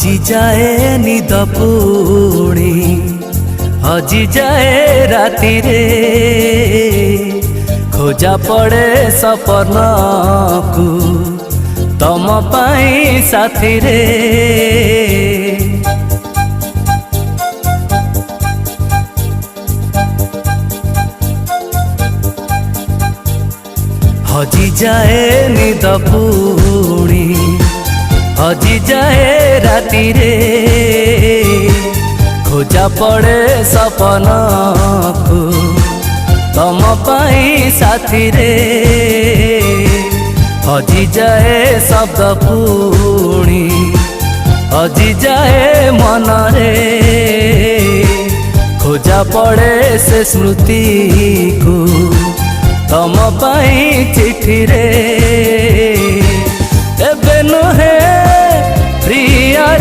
हजि जाए निद पुणी हजि जाए राति रे खोजा पड़े सपन को तम पाई साथी रे। हजि जाए निद पुणी हजि जाए राति रे खोजा पड़े सपन को तम पाई साथी रे। हजि जाए शब्द पुणी हजि जाए मन रे खोजा पड़े से स्मृति को तम पाई चिठी रे। एबे नुहे प्रिया रे